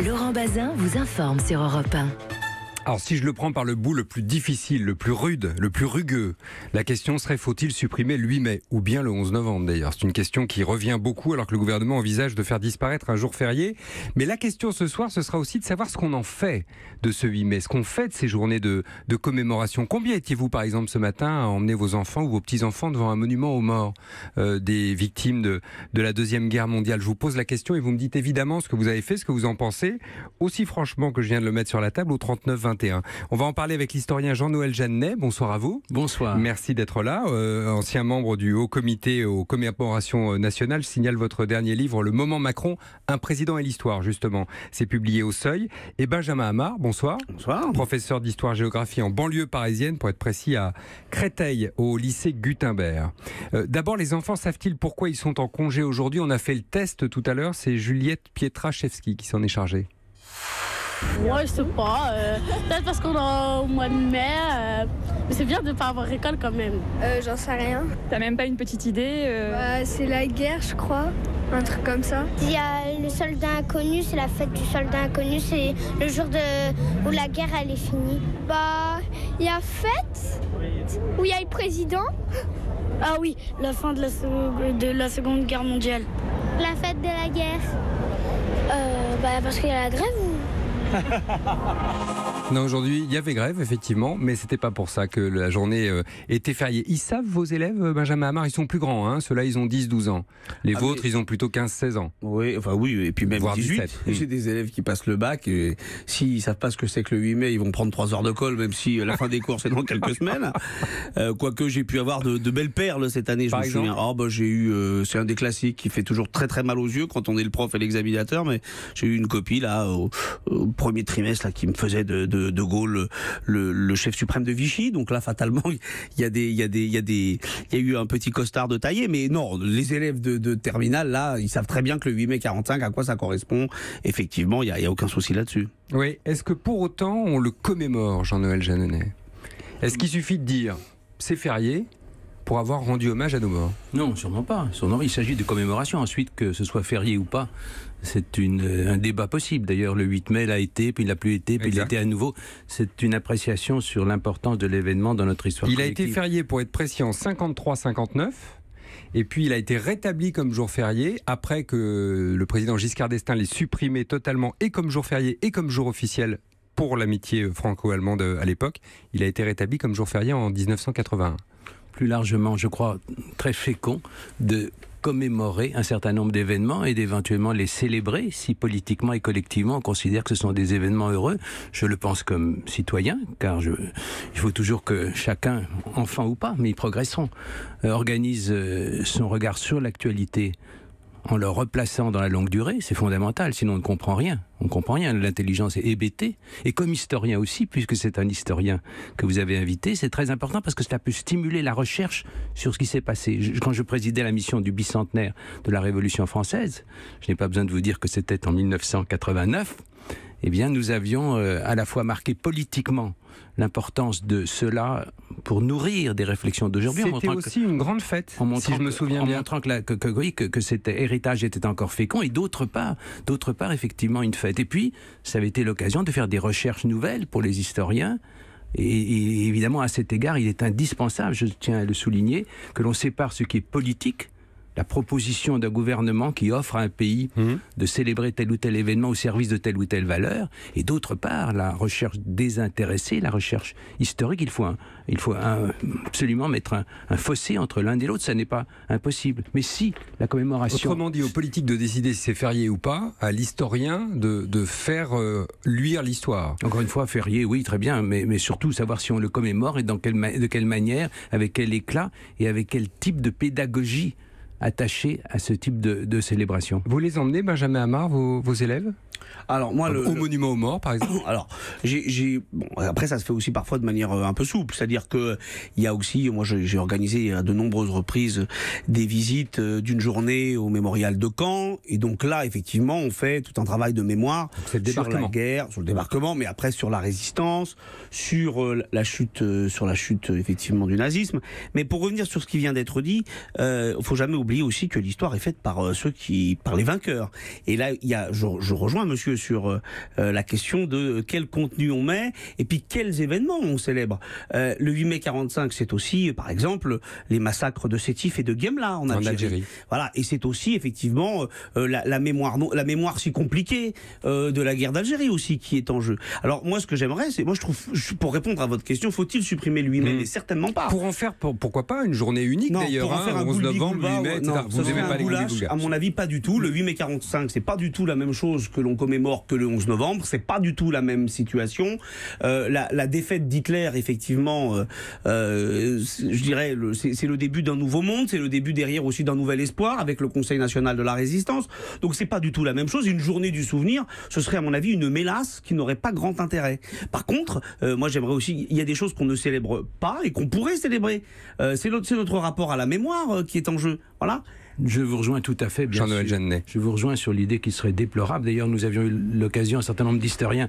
Laurent Bazin vous informe sur Europe 1. Alors si je le prends par le bout le plus difficile, le plus rude, le plus rugueux, la question serait faut-il supprimer le 8 mai ou bien le 11 novembre d'ailleurs. C'est une question qui revient beaucoup alors que le gouvernement envisage de faire disparaître un jour férié. Mais la question ce soir, ce sera aussi de savoir ce qu'on en fait de ce 8 mai, ce qu'on fait de ces journées de commémoration. Combien étiez-vous par exemple ce matin à emmener vos enfants ou vos petits-enfants devant un monument aux morts des victimes de la Deuxième Guerre mondiale? Je vous pose la question et vous me dites évidemment ce que vous avez fait, ce que vous en pensez, aussi franchement que je viens de le mettre sur la table au 39 21. On va en parler avec l'historien Jean-Noël Jeannet. Bonsoir à vous. Bonsoir. Merci d'être là. Ancien membre du Haut Comité aux commémorations nationales. Je signale votre dernier livre, Le Moment Macron, un président et l'histoire, justement. C'est publié au Seuil. Et Benjamin Amar, bonsoir. Bonsoir. Professeur d'histoire-géographie en banlieue parisienne, pour être précis, à Créteil, au lycée Gutenberg. D'abord, les enfants savent-ils pourquoi ils sont en congé aujourd'hui? On a fait le test tout à l'heure. C'est Juliette Pietraszewski qui s'en est chargée. Moi, je sais pas. Peut-être parce qu'on est au mois de mai. Mais c'est bien de ne pas avoir école quand même. J'en sais rien. T'as même pas une petite idée C'est la guerre, je crois. Un truc comme ça. Il y a le soldat inconnu, c'est la fête du soldat inconnu. C'est le jour où la guerre, elle est finie. Il y a fête où il y a le président. Ah oui, la fin de la Seconde Guerre mondiale. La fête de la guerre. Parce qu'il y a la grève ou... Non, aujourd'hui, il y avait grève, effectivement, mais c'était pas pour ça que la journée était fériée. Ils savent, vos élèves, Benjamin Amar, ils sont plus grands, hein. Ceux-là, ils ont 10-12 ans. Les vôtres, ils ont plutôt 15-16 ans. Oui, et puis même voire 18. 17. J'ai des élèves qui passent le bac, et s'ils savent pas ce que c'est que le 8 mai, ils vont prendre 3 heures de colle, même si la fin des cours, c'est dans quelques semaines. Quoique j'ai pu avoir de belles perles cette année, je me souviens. J'ai eu, c'est un des classiques qui fait toujours très très mal aux yeux quand on est le prof et l'examinateur, mais j'ai eu une copie, là, au premier trimestre, là, qui me faisait de Gaulle le chef suprême de Vichy. Donc là, fatalement, il y a eu un petit costard de taillé. Mais non, les élèves de terminale, là, ils savent très bien que le 8 mai 45, à quoi ça correspond. Effectivement, il n'y a aucun souci là-dessus. Oui. Est-ce que pour autant, on le commémore, Jean-Noël Jeannet? Est-ce qu'il suffit de dire c'est férié pour avoir rendu hommage à nos morts? Non, sûrement pas. Il s'agit de commémoration. Ensuite, que ce soit férié ou pas, c'est un débat possible. D'ailleurs, le 8 mai l'a été, puis il l'a plus été, puis il l'a été à nouveau. C'est une appréciation sur l'importance de l'événement dans notre histoire collective. Il a été férié, pour être précis, en 53-59. Et puis il a été rétabli comme jour férié après que le président Giscard d'Estaing l'ait supprimé totalement, et comme jour férié et comme jour officiel pour l'amitié franco-allemande à l'époque. Il a été rétabli comme jour férié en 1981. Plus largement, je crois, très fécond de commémorer un certain nombre d'événements et d'éventuellement les célébrer si politiquement et collectivement on considère que ce sont des événements heureux. Je le pense comme citoyen, car il faut toujours que chacun, enfant ou pas, mais ils progresseront, organise son regard sur l'actualité en le replaçant dans la longue durée. C'est fondamental, sinon on ne comprend rien. On ne comprend rien, l'intelligence est hébétée. Et comme historien aussi, puisque c'est un historien que vous avez invité, c'est très important parce que cela peut stimuler la recherche sur ce qui s'est passé. Quand je présidais la mission du bicentenaire de la Révolution française, je n'ai pas besoin de vous dire que c'était en 1989, eh bien nous avions à la fois marqué politiquement l'importance de cela pour nourrir des réflexions d'aujourd'hui. C'était aussi une grande fête, si je me souviens bien. En montrant que cet héritage était encore fécond, et d'autre part, effectivement, une fête. Et puis, ça avait été l'occasion de faire des recherches nouvelles pour les historiens. Et évidemment, à cet égard, il est indispensable, je tiens à le souligner, que l'on sépare ce qui est politique, la proposition d'un gouvernement qui offre à un pays de célébrer tel ou tel événement au service de telle ou telle valeur, et d'autre part, la recherche désintéressée, la recherche historique. Il faut absolument mettre un fossé entre l'un et l'autre, ça n'est pas impossible. Mais si la commémoration... Autrement dit, aux politiques de décider si c'est férié ou pas, à l'historien de faire luire l'histoire. Encore une fois, férié, oui, très bien, mais surtout savoir si on le commémore et de quelle manière, avec quel éclat et avec quel type de pédagogie attachés à ce type de célébration. Vous les emmenez, Benjamin Amar, vos élèves? Alors moi, au monument aux morts, par exemple. Alors, après, ça se fait aussi parfois de manière un peu souple. C'est-à-dire que il y a aussi, moi, j'ai organisé à de nombreuses reprises des visites d'une journée au mémorial de Caen. Et donc là, effectivement, on fait tout un travail de mémoire sur la guerre, sur le débarquement, mais après sur la résistance, sur la chute effectivement du nazisme. Mais pour revenir sur ce qui vient d'être dit, faut jamais oublier aussi que l'histoire est faite par par les vainqueurs. Et là, je rejoins rejoins monsieur sur la question de quel contenu on met et puis quels événements on célèbre. Le 8 mai 45, c'est aussi, par exemple, les massacres de Sétif et de Guemla en Algérie. Voilà, et c'est aussi effectivement la mémoire si compliquée de la guerre d'Algérie aussi qui est en jeu. Alors moi, ce que j'aimerais, c'est, moi je trouve, pour répondre à votre question, faut-il supprimer le 8 mai? Mais certainement pas. Pour en faire, pourquoi pas, une journée unique d'ailleurs, pour en faire un 11 novembre, 8 mai, non, vous n'aimez pas les goulash, à mon avis, pas du tout. Le 8 mai 45, c'est pas du tout la même chose que l'on commémore que le 11 novembre. C'est pas du tout la même situation. La défaite d'Hitler, effectivement, je dirais, c'est le début d'un nouveau monde. C'est le début derrière aussi d'un nouvel espoir avec le Conseil national de la résistance. Donc c'est pas du tout la même chose. Une journée du souvenir, ce serait à mon avis une mélasse qui n'aurait pas grand intérêt. Par contre, moi j'aimerais aussi, il y a des choses qu'on ne célèbre pas et qu'on pourrait célébrer. C'est notre rapport à la mémoire qui est en jeu. Voilà. Je vous rejoins tout à fait, bien sûr. Jean-Noël Jeannet. Je vous rejoins sur l'idée qu'il serait déplorable. D'ailleurs, nous avions eu l'occasion, un certain nombre d'historiens,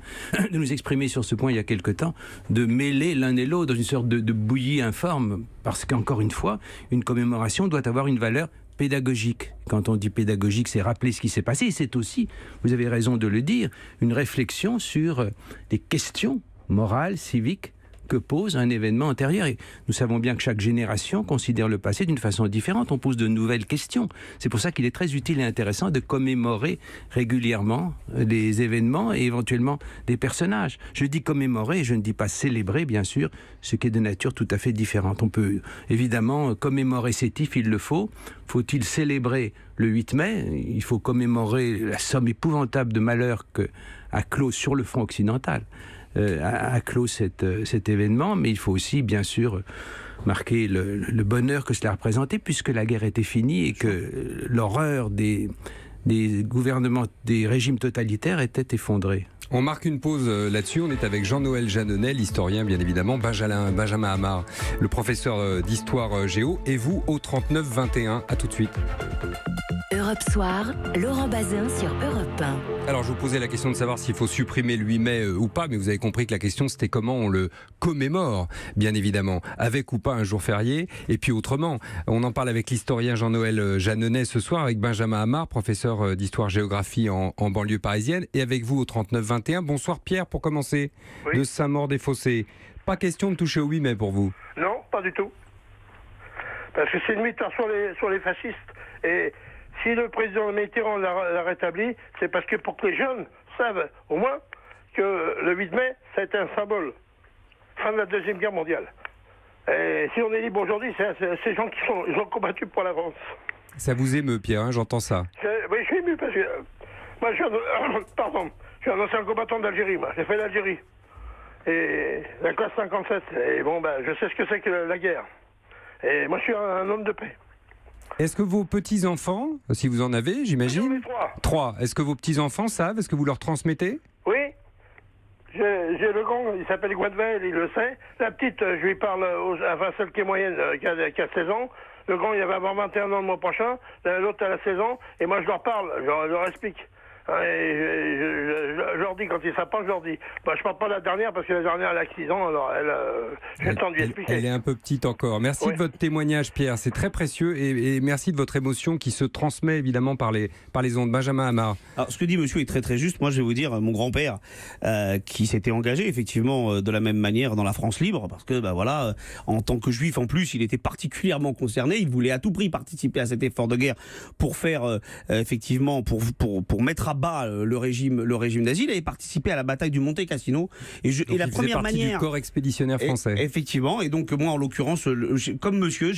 de nous exprimer sur ce point il y a quelque temps, de mêler l'un et l'autre dans une sorte de bouillie informe. Parce qu'encore une fois, une commémoration doit avoir une valeur pédagogique. Quand on dit pédagogique, c'est rappeler ce qui s'est passé. C'est aussi, vous avez raison de le dire, une réflexion sur des questions morales, civiques, que pose un événement antérieur. Et nous savons bien que chaque génération considère le passé d'une façon différente. On pose de nouvelles questions. C'est pour ça qu'il est très utile et intéressant de commémorer régulièrement des événements et éventuellement des personnages. Je dis commémorer, je ne dis pas célébrer, bien sûr, ce qui est de nature tout à fait différente. On peut évidemment commémorer Sétif, il le faut. Faut-il célébrer le 8 mai? Il faut commémorer la somme épouvantable de malheurs qu'a clos sur le front occidental. A clos cet événement, mais il faut aussi, bien sûr, marquer le bonheur que cela représentait, puisque la guerre était finie et que l'horreur des gouvernements, des régimes totalitaires était effondrée. On marque une pause là-dessus. On est avec Jean-Noël Jeannet, l'historien, bien évidemment, Benjamin Amar, le professeur d'histoire géo, et vous au 39-21. À tout de suite. Europe Soir, Laurent Bazin sur Europe 1. Alors je vous posais la question de savoir s'il faut supprimer le 8 mai ou pas, mais vous avez compris que la question c'était comment on le commémore, bien évidemment, avec ou pas un jour férié, et puis autrement. On en parle avec l'historien Jean-Noël Jeannet ce soir, avec Benjamin Amar, professeur d'histoire-géographie en banlieue parisienne, et avec vous au 39-21. Bonsoir Pierre, pour commencer, de Saint-Maur-des-Fossés. Pas question de toucher au 8 mai pour vous? Non, pas du tout. Parce que c'est une méthode sur les fascistes. Et si le président Mitterrand l'a rétabli, c'est parce que pour que les jeunes savent au moins que le 8 mai, ça a été un symbole. Fin de la Deuxième Guerre mondiale. Et si on est libre aujourd'hui, c'est ces gens qui ont combattu pour la France. Ça vous émeut, Pierre, hein, j'entends ça. Oui, je suis ému parce que moi, je suis un ancien combattant d'Algérie. J'ai fait l'Algérie. Et la classe 57. Et bon, je sais ce que c'est que la guerre. Et moi, je suis un homme de paix. Est-ce que vos petits-enfants, si vous en avez, j'imagine? J'en ai trois. Trois. Est-ce que vos petits-enfants savent? Est-ce que vous leur transmettez? Oui. J'ai le grand, il s'appelle Guadevel, il le sait. La petite, je lui parle, enfin celle qui est moyenne, qui a 16 ans. Le grand, il va avoir 21 ans le mois prochain. L'autre, elle a 16 ans. Et moi, je leur parle, je leur explique. Et je leur dis, quand ils savent pas, je leur dis. Je parle pas de la dernière, parce que la dernière, elle a 6 ans, alors j'ai le temps de lui expliquer. Elle est un peu petite encore. Merci de votre témoignage, Pierre, c'est très précieux, et merci de votre émotion qui se transmet évidemment par les ondes. Benjamin Amar. Alors, ce que dit monsieur est très très juste. Moi, je vais vous dire, mon grand-père, qui s'était engagé effectivement de la même manière dans la France libre, parce que voilà, en tant que juif en plus, il était particulièrement concerné. Il voulait à tout prix participer à cet effort de guerre pour faire effectivement, pour mettre à bas le régime nazi. Il avait participé à la bataille du Monte Cassino. Et la première manière du corps expéditionnaire français. Effectivement. Et donc moi, en l'occurrence, comme monsieur,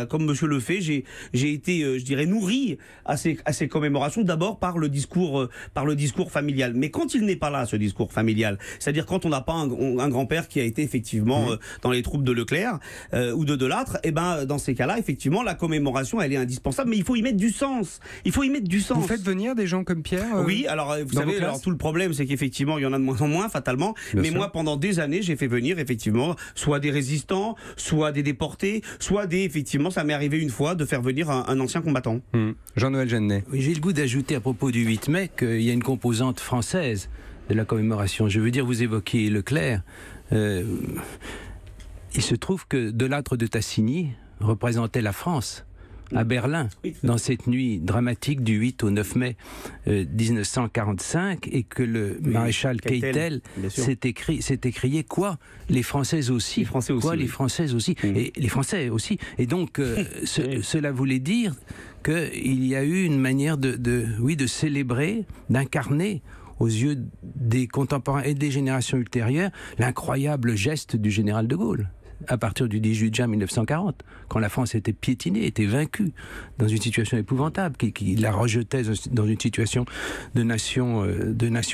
comme monsieur le fait, j'ai été, je dirais, nourri à ces commémorations. D'abord par le discours familial. Mais quand il n'est pas là, ce discours familial, c'est-à-dire quand on n'a pas un grand-père qui a été effectivement dans les troupes de Leclerc ou de Delattre, et dans ces cas-là, effectivement, la commémoration, elle est indispensable. Mais il faut y mettre du sens. Vous faites venir des gens comme Pierre? Oui, alors vous savez, tout le problème, c'est qu'effectivement, il y en a de moins en moins, fatalement. Mais moi, pendant des années, j'ai fait venir effectivement soit des résistants, soit des déportés, soit effectivement, ça m'est arrivé une fois de faire venir un ancien combattant. Jean-Noël Jeannet. Oui, j'ai le goût d'ajouter à propos du 8 mai qu'il y a une composante française de la commémoration. Je veux dire, vous évoquiez Leclerc. Il se trouve que Delattre de Tassigny représentait la France à Berlin, dans cette nuit dramatique du 8 au 9 mai 1945, et que le maréchal Keitel s'est écrié quoi ? Les Françaises aussi. Les Français aussi. Quoi, les Françaises aussi. Et les Français aussi. Et donc, cela voulait dire qu'il y a eu une manière de célébrer, d'incarner aux yeux des contemporains et des générations ultérieures l'incroyable geste du général de Gaulle. À partir du 18 juin 1940, quand la France était piétinée, était vaincue, dans une situation épouvantable, qui la rejetait dans une situation de nation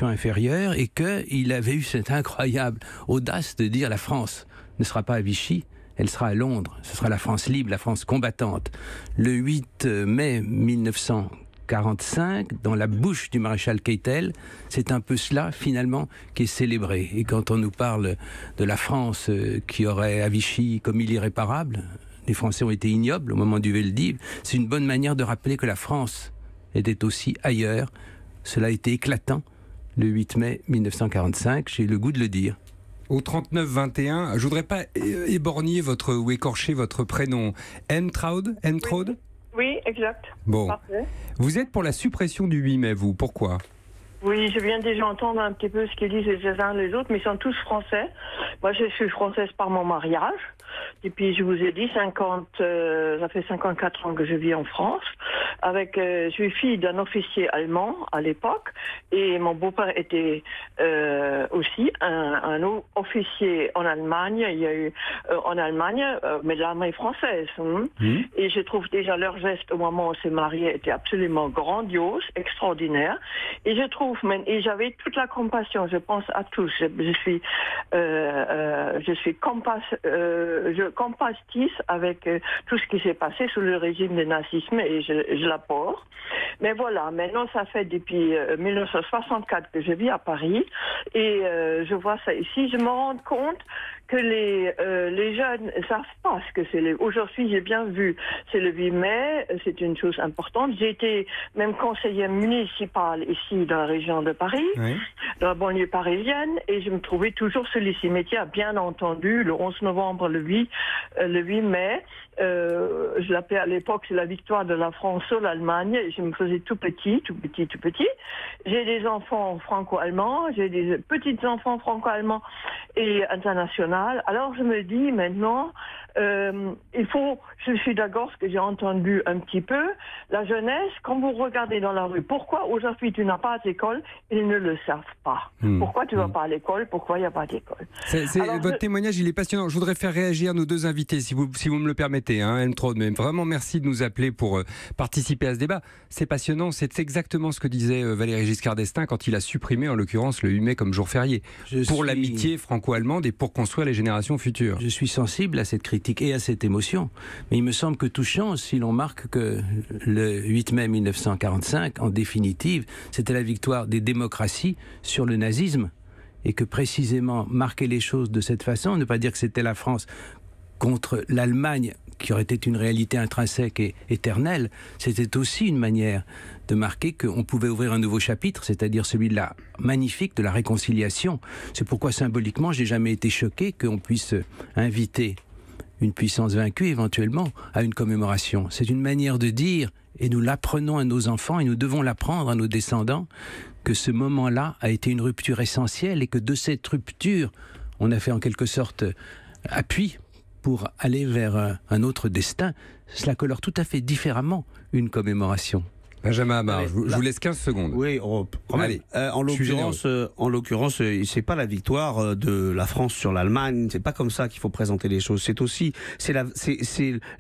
inférieure, et qu'il avait eu cette incroyable audace de dire: la France ne sera pas à Vichy, elle sera à Londres, ce sera la France libre, la France combattante. Le 8 mai 1945, dans la bouche du maréchal Keitel, c'est un peu cela finalement qui est célébré. Et quand on nous parle de la France qui aurait à Vichy commis l'irréparable, les Français ont été ignobles au moment du Veldiv, c'est une bonne manière de rappeler que la France était aussi ailleurs. Cela a été éclatant le 8 mai 1945, j'ai le goût de le dire. Au 39-21, je voudrais pas éborgner ou écorcher votre prénom. Entraud? Oui, exact. Bon. Parfait. Vous êtes pour la suppression du 8 mai, vous. Pourquoi ? Oui, je viens déjà entendre un petit peu ce qu'ils disent les uns les autres, mais ils sont tous français. Moi, je suis française par mon mariage. Et puis, je vous ai dit, ça fait 54 ans que je vis en France. Je suis fille d'un officier allemand à l'époque, et mon beau-père était aussi un officier en Allemagne. Il y a eu en Allemagne, mais de l'armée française. Et je trouve déjà leur geste au moment où on s'est mariés était absolument grandiose, extraordinaire. Et je trouve, et j'avais toute la compassion. Je pense à tous. Je compastisse avec tout ce qui s'est passé sous le régime du nazisme, et je l'apporte. Mais voilà, maintenant ça fait depuis 1964 que je vis à Paris, et je vois ça ici. Je me rends compte que les jeunes ne savent pas ce que c'est. Aujourd'hui, j'ai bien vu, c'est le 8 mai, c'est une chose importante. J'ai été même conseillère municipale ici dans la région de Paris, dans la banlieue parisienne, et je me trouvais toujours sur les cimetières, bien entendu, le 11 novembre, le 8 mai. Je l'appelais à l'époque, c'est la victoire de la France sur l'Allemagne, et je me faisais tout petit. J'ai des enfants franco-allemands, j'ai des petits-enfants franco-allemands et internationaux. Alors je me dis maintenant, je suis d'accord ce que j'ai entendu un petit peu, la jeunesse, quand vous regardez dans la rue, pourquoi aujourd'hui tu n'as pas d'école, ils ne le savent pas. Pourquoi tu ne vas pas à l'école, pourquoi il n'y a pas d'école. Votre témoignage, il est passionnant. Je voudrais faire réagir nos deux invités, si vous me le permettez, Entraud. Mais vraiment merci de nous appeler pour participer à ce débat. C'est passionnant, c'est exactement ce que disait Valéry Giscard d'Estaing quand il a supprimé, en l'occurrence, le 8 mai comme jour férié. L'amitié franco-allemande et pour construire les générations futures. Je suis sensible à cette critique et à cette émotion, mais il me semble que tout change si l'on marque que le 8 mai 1945, en définitive, c'était la victoire des démocraties sur le nazisme, et que précisément marquer les choses de cette façon, ne pas dire que c'était la France contre l'Allemagne, qui aurait été une réalité intrinsèque et éternelle, c'était aussi une manière de marquer qu'on pouvait ouvrir un nouveau chapitre, c'est-à-dire celui de la magnifique, de la réconciliation. C'est pourquoi symboliquement, j'ai jamais été choqué qu'on puisse inviter une puissance vaincue éventuellement à une commémoration. C'est une manière de dire, et nous l'apprenons à nos enfants, et nous devons l'apprendre à nos descendants, que ce moment-là a été une rupture essentielle, et que de cette rupture, on a fait en quelque sorte appui pour aller vers un autre destin. Cela colore tout à fait différemment une commémoration. Benjamin Amar, je vous laisse 15 secondes. Oui, allez, en l'occurrence, c'est pas la victoire de la France sur l'Allemagne, c'est pas comme ça qu'il faut présenter les choses. C'est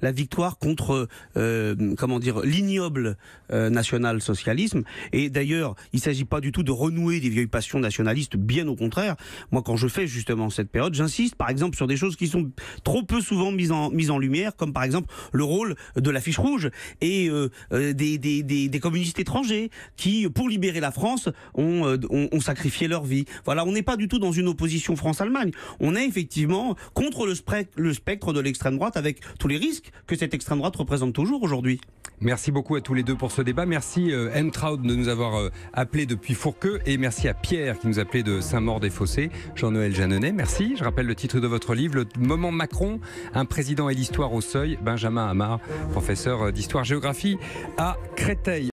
la victoire contre, l'ignoble national-socialisme. Et d'ailleurs, il s'agit pas du tout de renouer des vieilles passions nationalistes, bien au contraire. Moi, quand je fais justement cette période, j'insiste par exemple sur des choses qui sont trop peu souvent mises en lumière, comme par exemple le rôle de l'affiche rouge et des des communistes étrangers qui, pour libérer la France, ont sacrifié leur vie. Voilà, on n'est pas du tout dans une opposition France-Allemagne. On est effectivement contre le spectre de l'extrême droite, avec tous les risques que cette extrême droite représente toujours aujourd'hui. Merci beaucoup à tous les deux pour ce débat. Merci Entraud de nous avoir appelé depuis Fourqueux, et merci à Pierre qui nous appelait de Saint-Maur-des-Fossés. Jean-Noël Jeanneney, merci. Je rappelle le titre de votre livre, Le moment Macron, un président et l'histoire au seuil. Benjamin Amar, professeur d'histoire-géographie à Créteil.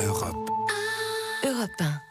Europe 1.